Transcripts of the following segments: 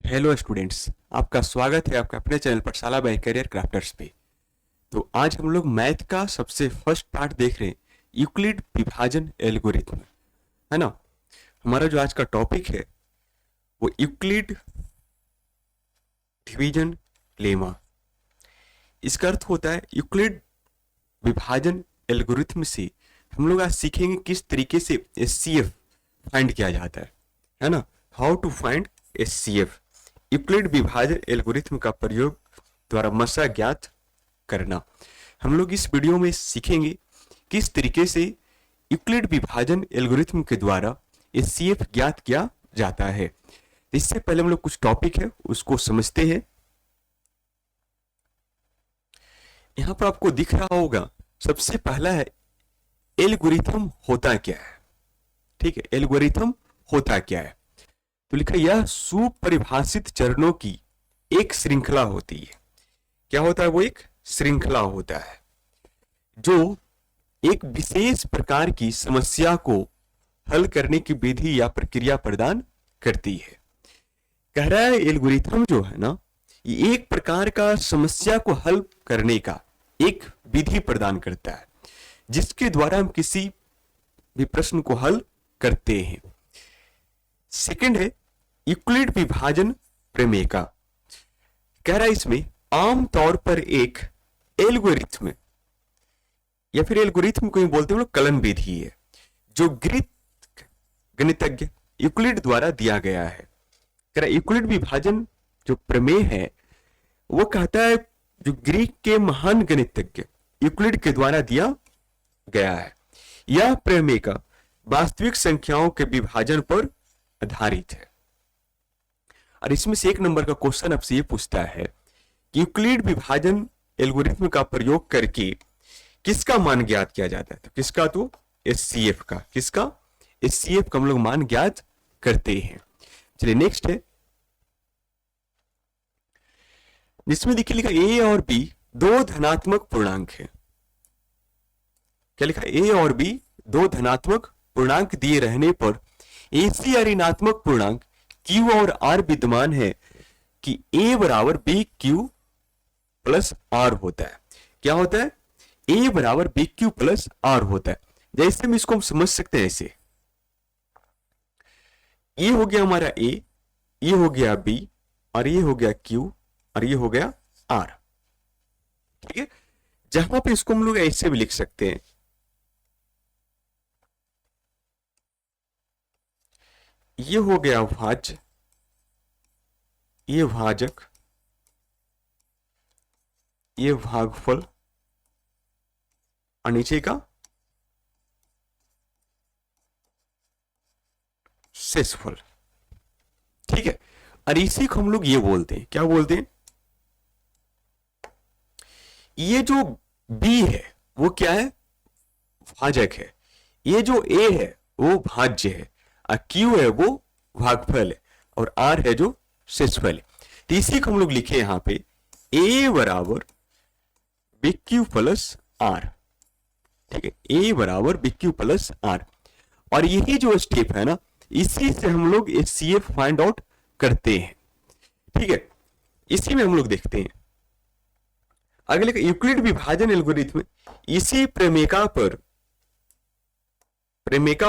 Hello students, आपका स्वागत है आपके अपने चैनल पाठशाला बाय करियर क्राफ्टर्स पे। तो आज हम लोग मैथ का सबसे फर्स्ट पार्ट देख रहे हैं, यूक्लिड विभाजन एल्गोरिथम, है ना। हमारा जो आज का टॉपिक है वो यूक्लिड डिवीजन लेमा। इसका अर्थ होता है यूक्लिड विभाजन एल्गोरिथम से हम लोग आज सीखेंगे किस तरीके से एचसीएफ फाइंड किया जाता है ना। How to find HCF, Euclid विभाजन एल्गोरिथम का प्रयोग द्वारा मसा ज्ञात करना। हम लोग इस वीडियो में सीखेंगे किस तरीके से यूक्लिड विभाजन एल्गोरिथम के द्वारा एचसीएफ ज्ञात किया जाता है। इससे पहले हम लोग कुछ टॉपिक है उसको समझते हैं। यहां पर आपको दिख रहा होगा, सबसे पहला है एल्गोरिथम होता क्या है। ठीक है, एल्गोरिथम होता क्या है। तो लिखा यह सुपरिभाषित चरणों की एक श्रृंखला होती है। क्या होता है? वो एक श्रृंखला होता है जो एक विशेष प्रकार की समस्या को हल करने की विधि या प्रक्रिया प्रदान करती है। कह रहा है एल्गोरिथम जो है ना, ये एक प्रकार का समस्या को हल करने का एक विधि प्रदान करता है जिसके द्वारा हम किसी भी प्रश्न को हल करते हैं। सेकंड है यूक्लिड विभाजन प्रमेय। कह रहा है इसमें आमतौर पर एक एल्गोरिथम या फिर एल्गोरिथम को ही बोलते हैं कलन विधि है जो ग्रीक गणितज्ञ यूक्लिड द्वारा दिया गया है। कह रहा यूक्लिड विभाजन जो प्रमेय है वो कहता है जो ग्रीक के महान गणितज्ञ यूक्लिड के द्वारा दिया गया है। यह प्रमेय का वास्तविक संख्याओं के विभाजन पर आधारित है। और इसमें से एक नंबर का क्वेश्चन आपसे ये पूछता है कि यूक्लिड विभाजन एल्गोरिथम का प्रयोग करके किसका मान ज्ञात किया जाता है। तो किसका? तो एचसीएफ का। किसका? एचसीएफ का हम लोग मान ज्ञात करते हैं। चलिए नेक्स्ट है, जिसमें देखिए लिखा ए और बी दो धनात्मक पूर्णांक है। क्या लिखा? ए और बी दो धनात्मक पूर्णांक दिए रहने पर एसी और ऋणात्मक पूर्णांक Q और R विद्यमान है कि A बराबर बी क्यू प्लस आर होता है। क्या होता है? A बराबर बी क्यू प्लस आर होता है। जैसे हम इसको हम समझ सकते हैं ऐसे, ये हो गया हमारा A, ये हो गया B और ये हो गया Q और ये हो गया R। ठीक है, जहां पे इसको हम लोग ऐसे भी लिख सकते हैं, ये हो गया भाज्य, ये भाजक, ये भागफल और नीचे का शेषफल। ठीक है, और इसी को हम लोग ये बोलते हैं, क्या बोलते हैं? ये जो B है वो क्या है? भाजक है। ये जो A है वो भाज्य है और Q है वो भागफल है और R है जो शेषफल है। तो इसी को हम लोग लिखे यहां पे A बराबर बी क्यू प्लस आर। ठीक है, A बराबर बी क्यू प्लस आर। और यही जो स्टेप है ना, इसी से हम लोग एचसीएफ फाइंड आउट करते हैं। ठीक है, इसी में हम लोग देखते हैं अगले यूक्लिड विभाजन एल्गोरिथम इसी प्रेमिका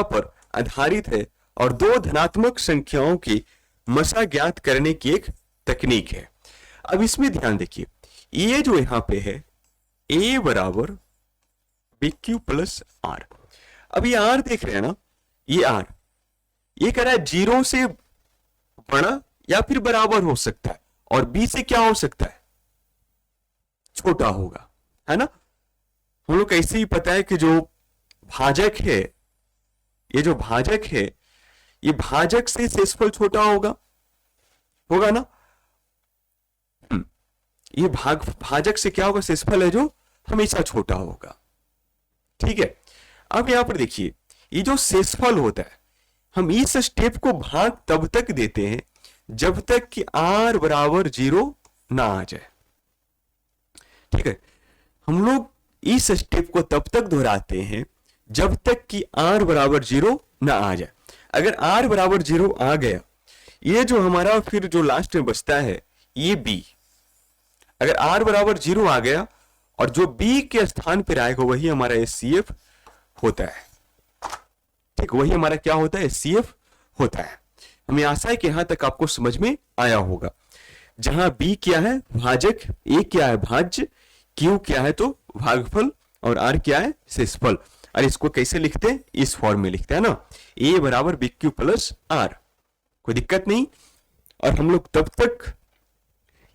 पर आधारित है और दो धनात्मक संख्याओं की मसा ज्ञात करने की एक तकनीक है। अब इसमें ध्यान देखिए, ये जो यहां पे है A बराबर बी क्यू प्लस आर। अब ये R देख रहे हैं ना, ये R, ये कह रहा है 0 से बड़ा या फिर बराबर हो सकता है और B से क्या हो सकता है? छोटा होगा, है ना। हम लोग ऐसे ही पता है कि जो भाजक है, ये जो भाजक है, ये भाजक से शेषफल छोटा होगा ना। ये भाजक से क्या होगा? शेषफल है जो हमेशा छोटा होगा। ठीक है, अब यहां पर देखिए, ये जो शेषफल होता है, हम इस स्टेप को भाग तब तक देते हैं जब तक कि R बराबर 0 ना आ जाए। ठीक है, हम लोग इस स्टेप को तब तक दोहराते हैं जब तक कि R बराबर 0 ना आ जाए। अगर R बराबर 0 आ गया ये जो हमारा फिर जो लास्ट में बचता है ये बी, अगर आर बराबर 0 आ गया और जो बी के स्थान पर आएगा वही हमारा एचसीएफ होता है। ठीक, वही हमारा क्या होता है, एचसीएफ होता है। हमें आशा है कि यहां तक आपको समझ में आया होगा। जहां बी क्या है भाजक, ए क्या है भाज्य, क्यू क्या है तो भागफल, और आर क्या है शेषफल। और इसको कैसे लिखते हैं, इस फॉर्म में लिखते हैं ना, ए बराबर बी क्यू प्लस आर। कोई दिक्कत नहीं। और हम लोग तब तक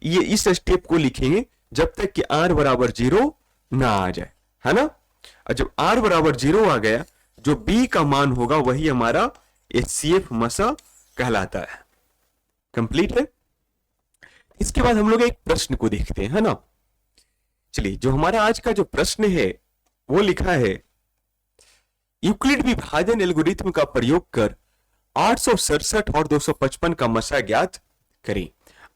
ये इस स्टेप को लिखेंगे जब तक कि आर बराबर 0 ना आ जाए, है ना। और जब आर बराबर 0 आ गया, जो बी का मान होगा वही हमारा एचसीएफ मसा कहलाता है। कंप्लीट है। इसके बाद हम लोग एक प्रश्न को देखते हैं, है ना। चलिए, जो हमारा आज का जो प्रश्न है वो लिखा है, यूक्लिड विभाजन एल्गोरिथ्म का प्रयोग कर 867 और 255 का मसा ज्ञात करें।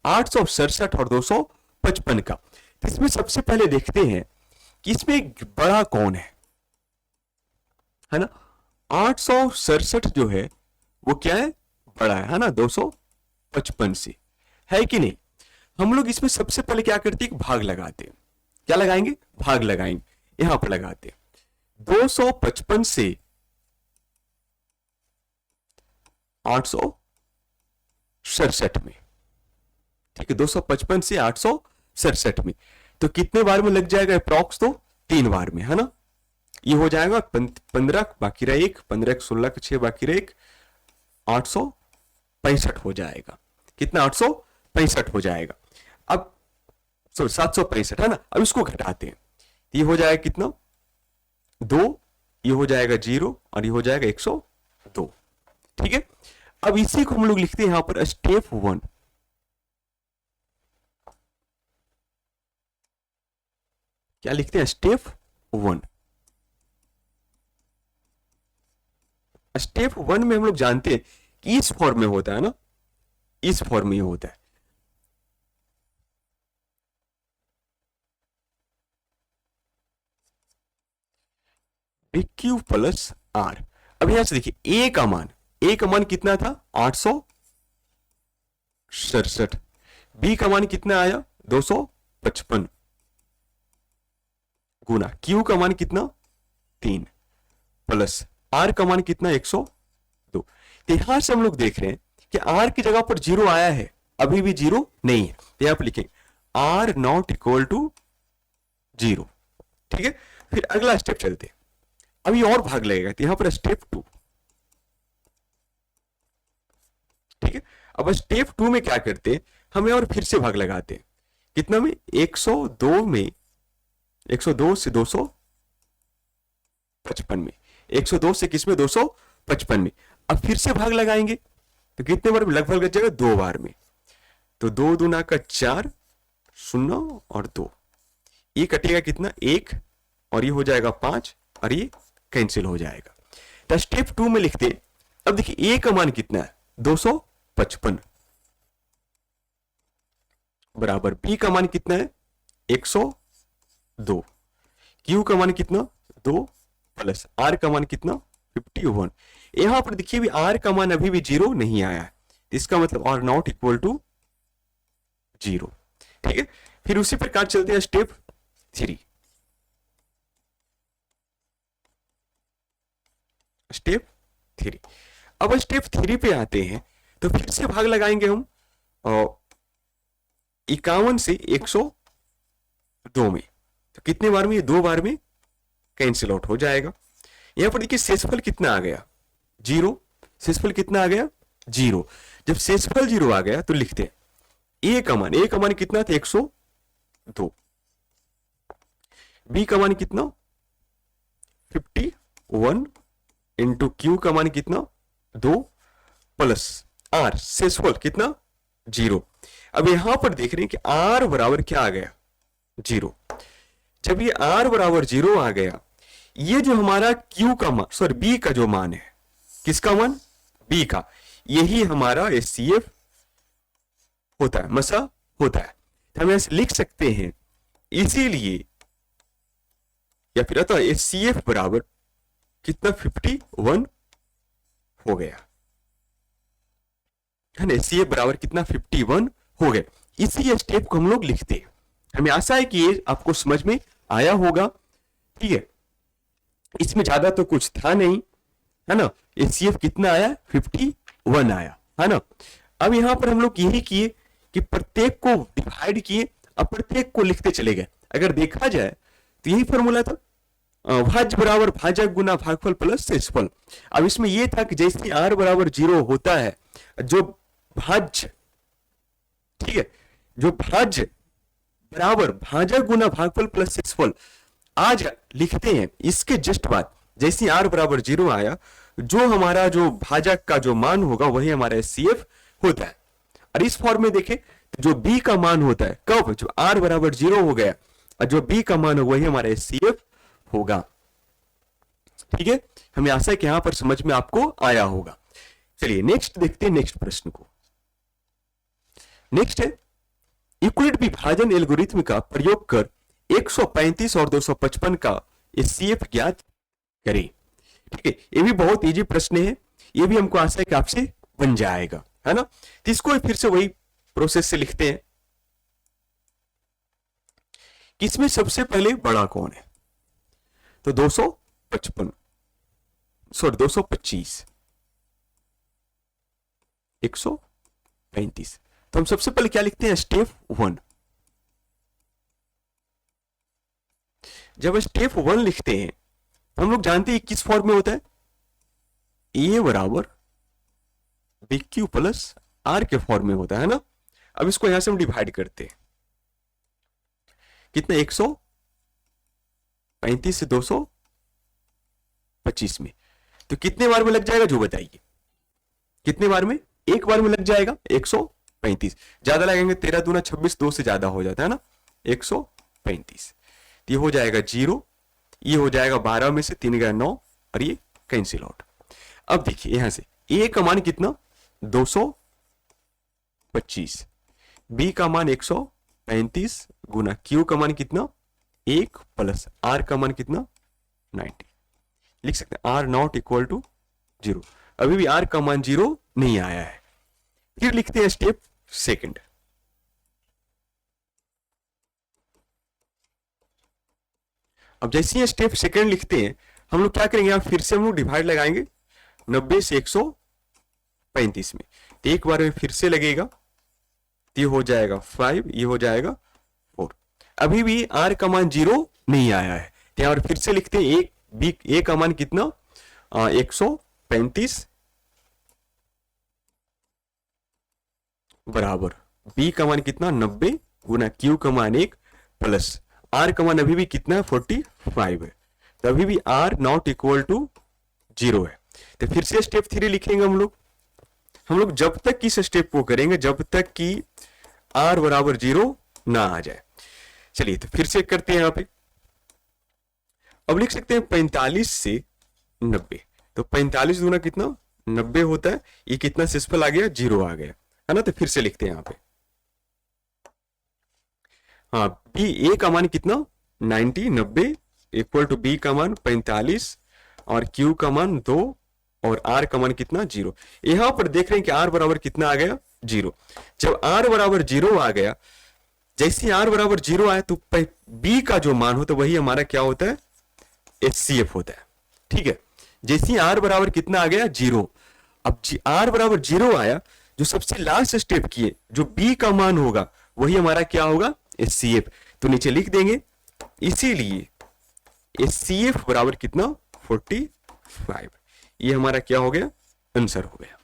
867 और 255 का। इसमें सबसे पहले देखते हैं कि इसमें बड़ा कौन है ना। 867 जो है वो क्या है, बड़ा है ना 255 से, है कि नहीं। हम लोग इसमें सबसे पहले क्या करते हैं, भाग लगाते हैं। क्या लगाएंगे, भाग लगाएंगे। यहां पर लगाते हैं 255 से 867 में। ठीक है, 255 से 867 में, तो कितने बार में लग जाएगा अप्रॉक्स, तो 3 बार में, है ना। ये हो जाएगा 15 बाकी रहा 1, 15 16 6 बाकी रहा 1, 865 हो जाएगा। कितना, 865 हो जाएगा। अब 765 है ना। अब इसको घटाते हैं, ये हो जाएगा कितना 2, ये हो जाएगा 0 और ये हो जाएगा 102। ठीक है। अब इसी को हम लोग लिखते हैं यहां पर स्टेप 1। क्या लिखते हैं, स्टेप 1। स्टेप 1 में हम लोग जानते हैं कि इस फॉर्म में होता है ना, इस फॉर्म में होता है। B Q plus R. अब यहां से देखिए ए का मान, ए का मान कितना था 867, बी का मान कितना आया 255, गुना क्यू का मान कितना 3, प्लस आर का मान कितना 102। तो यहां से हम लोग देख रहे हैं कि आर की जगह पर 0 आया है, अभी भी 0 नहीं है, तो यहां पर लिखेंगे आर नॉट इक्वल टू 0। ठीक है। फिर अगला स्टेप चलते हैं, अभी और भाग लगेगा, तो यहां पर स्टेप 2। ठीक है। अब स्टेप 2 में क्या करते हैं, हमें और फिर से भाग लगाते हैं। कितना में 102 में, 102 से 255 में, 102 से किस में 255 में। अब फिर से भाग लगाएंगे तो कितने बार में, लगभग लग जाएगा 2 बार में। तो 2 दूना का 4, 0 और 2, ये कटेगा कितना 1 और ये हो जाएगा 5 और ये कैंसिल हो जाएगा। तो स्टेप 2 में लिखते, अब देखिए ए का मान कितना है 255, बराबर बी का मान कितना है 102, क्यू का मान कितना 2, प्लस आर का मान कितना 51। यहां पर देखिए भी आर का मान अभी भी 0 नहीं आया है, इसका मतलब आर नॉट इक्वल टू 0। ठीक है। फिर उसी प्रकार चलते हैं स्टेप 3। स्टेप 3। अब स्टेप 3 पे आते हैं तो फिर से भाग लगाएंगे हम 51 से 102 में, तो कितने बार में, ये 2 बार में कैंसिल आउट हो जाएगा। यहां पर देखिए शेषफल कितना आ गया 0, शेषफल कितना आ गया 0। जब शेषफल 0 आ गया तो लिखते हैं ए का मान, ए का मान कितना था 102, बी का मान कितना 51 इंटू क्यू का मान कितना 2, प्लस आर शेषफल कितना 0। अब यहां पर देख रहे हैं कि आर बराबर क्या आ गया 0। जब ये आर बराबर 0 आ गया, ये जो हमारा क्यू का मान, सॉरी बी का जो मान है, किसका मान बी का, यही हमारा एचसीएफ होता है, मसा होता है। तो हम ऐसे लिख सकते हैं, इसीलिए या फिर अतः एचसीएफ बराबर कितना 51 हो गया। है ना, एचसीएफ बराबर कितना 51 हो गए। इसी स्टेप को हम लोग लिखते हैं। हमें आशा है कि ये आपको समझ में आया होगा। ठीक है, इसमें ज्यादा तो कुछ था नहीं, है ना। एचसीएफ कितना आया, 51 आया, है ना। अब यहां पर हम लोग यही किए कि प्रत्येक को डिवाइड किए, अब प्रत्येक को लिखते चले गए। अगर देखा जाए तो यही फॉर्मूला था, भाज्य बराबर भाजक गुना भागफल प्लस शेषफल। अब इसमें यह था कि जैसे r बराबर 0 होता है, जो भाज्य, ठीक है, जो भाज्य बराबर भाजक गुना भागफल प्लस शेषफल आज लिखते हैं, इसके जस्ट बाद जैसे r बराबर 0 आया, जो हमारा जो भाजक का जो मान होगा वही हमारा एचसीएफ होता है। और इस फॉर्म में देखें तो जो b का मान होता है, कब, जो r बराबर 0 हो गया और जो b का मान होगा वही हमारा एचसीएफ होगा। ठीक है, हमें आशा है कि यहां पर समझ में आपको आया होगा। चलिए नेक्स्ट देखते हैं, नेक्स्ट प्रश्न को। नेक्स्ट है यूक्लिड विभाजन एल्गोरिथ्म का प्रयोग कर 135 और 255 का एचसीएफ ज्ञात करें। ठीक है, ये भी बहुत इजी प्रश्न है, ये भी हमको आशा है कि आपसे बन जाएगा, है ना। तो इसको फिर से वही प्रोसेस से लिखते हैं। किसमें सबसे पहले बड़ा कौन है, तो 255, सॉरी 225, 135। तो हम सबसे पहले क्या लिखते हैं, स्टेप 1। जब स्टेप 1 लिखते हैं तो हम लोग जानते हैं किस फॉर्म में होता है, ए बराबर बी क्यू प्लस आर के फॉर्म में होता है ना। अब इसको यहां से हम डिवाइड करते हैं, कितना, 135 से 225 में, तो कितने बार में लग जाएगा, जो बताइए कितने बार में, एक बार में लग जाएगा 135, ज्यादा लगेंगे 13 दूना 26, 2 से ज्यादा हो जाता है ना, 135। ये हो जाएगा 0, ये हो जाएगा 12 में से 3 गया 9 और ये कैंसिल आउट। अब देखिए यहां से ए का मान कितना, 225, बी का मान 135 गुना क्यू का मान कितना 1 प्लस आर का मान कितना 90। लिख सकते हैं आर नॉट इक्वल टू 0। अभी भी आर का मान 0 नहीं आया है। फिर लिखते हैं स्टेप सेकंड। अब जैसे ही स्टेप सेकंड लिखते हैं हम लोग क्या करेंगे, यहां फिर से हम लोग डिवाइड लगाएंगे 90 से 135 में, तो एक बार में फिर से लगेगा, तो ये हो जाएगा 5, ये हो जाएगा 4। अभी भी आर का मान 0 नहीं आया है, तो यहां फिर से लिखते हैं एक बी, ए का मान कितना 135 बराबर बी का मान कितना 90 गुना क्यू का मान 1 प्लस आर का मान अभी भी कितना 45 है, तो अभी भी आर नॉट इक्वल टू 0 है। तो फिर से स्टेप 3 लिखेंगे हम लोग जब तक इस स्टेप को करेंगे जब तक कि आर बराबर 0 ना आ जाए। चलिए तो फिर से करते हैं यहां पे। अब लिख सकते हैं 45 से 90, तो 45 दूना कितना 90 होता है, ये कितना शेषफल आ गया 0 आ गया, है ना। तो फिर से लिखते हैं यहां पे, हाँ बी ए का मान कितना 90 इक्वल टू बी का मान 45 और क्यू का मान 2 और आर का मान कितना 0। यहां पर देख रहे हैं कि आर बराबर कितना आ गया 0। जब आर बराबर 0 आ गया, जैसे आर बराबर 0 आया तो बी का जो मान होता है वही हमारा क्या होता है एचसीएफ होता है। ठीक है, जैसे आर बराबर कितना आ गया 0, अब आर बराबर 0 आया, जो सबसे लास्ट स्टेप किए जो बी का मान होगा वही हमारा क्या होगा एचसीएफ, तो नीचे लिख देंगे। इसीलिए एचसीएफ बराबर कितना 45, ये हमारा क्या हो गया आंसर हो गया।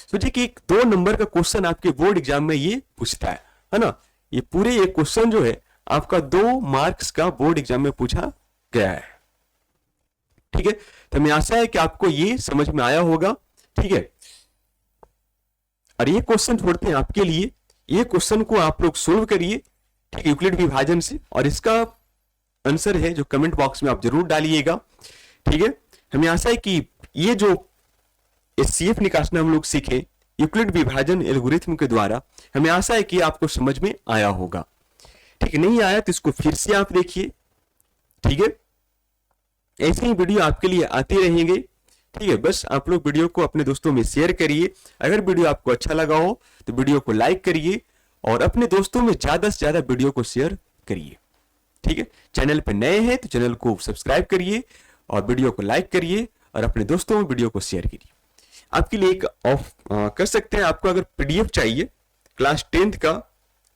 सोचिए कि 2 नंबर का क्वेश्चन आपके बोर्ड एग्जाम में ये पूछता है ना। ये पूरे ये क्वेश्चन जो है आपका 2 मार्क्स का बोर्ड एग्जाम में पूछा गया है। ठीक है, तो मैं आशा है कि आपको ये समझ में आया होगा। ठीक है, और ये क्वेश्चन छोड़ते हैं आपके लिए, ये क्वेश्चन को आप लोग सोल्व करिए, ठीक है, यूक्लिड विभाजन से, और इसका आंसर है जो कमेंट बॉक्स में आप जरूर डालिएगा। ठीक है, हमें आशा है कि ये जो एचसीएफ निकालना हम लोग सीखे यूक्लिड विभाजन एल्गोरिथम के द्वारा, हमें आशा है कि आपको समझ में आया होगा। ठीक है, नहीं आया तो इसको फिर से आप देखिए। ठीक है, ऐसे ही वीडियो आपके लिए आते रहेंगे। ठीक है, बस आप लोग वीडियो को अपने दोस्तों में शेयर करिए। अगर वीडियो आपको अच्छा लगा हो तो वीडियो को लाइक करिए और अपने दोस्तों में ज्यादा से ज्यादा वीडियो को शेयर करिए। ठीक है, चैनल पे नए हैं तो चैनल को सब्सक्राइब करिए और वीडियो को लाइक करिए और अपने दोस्तों में वीडियो को शेयर करिए। आपके लिए एक ऑफ कर सकते हैं, आपको अगर पीडीएफ चाहिए क्लास 10th का,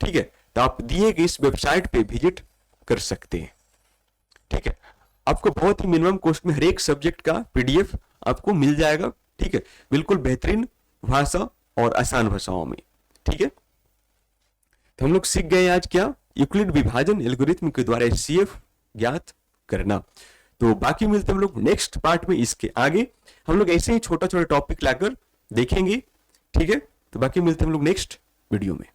ठीक है, तो आप दिए गए इस वेबसाइट पे विजिट कर सकते हैं। ठीक है, आपको बहुत ही मिनिमम कॉस्ट में हर एक सब्जेक्ट का पीडीएफ आपको मिल जाएगा। ठीक है, बिल्कुल बेहतरीन भाषा और आसान भाषाओं में। ठीक है, तो हम लोग सीख गए आज क्या, यूक्लिड विभाजन एल्गोरिथम के द्वारा एचसीएफ ज्ञात करना। तो बाकी मिलते हैं हम लोग नेक्स्ट पार्ट में। इसके आगे हम लोग ऐसे ही छोटा छोटा टॉपिक लाकर देखेंगे। ठीक है, तो बाकी मिलते हैं हम लोग नेक्स्ट वीडियो में।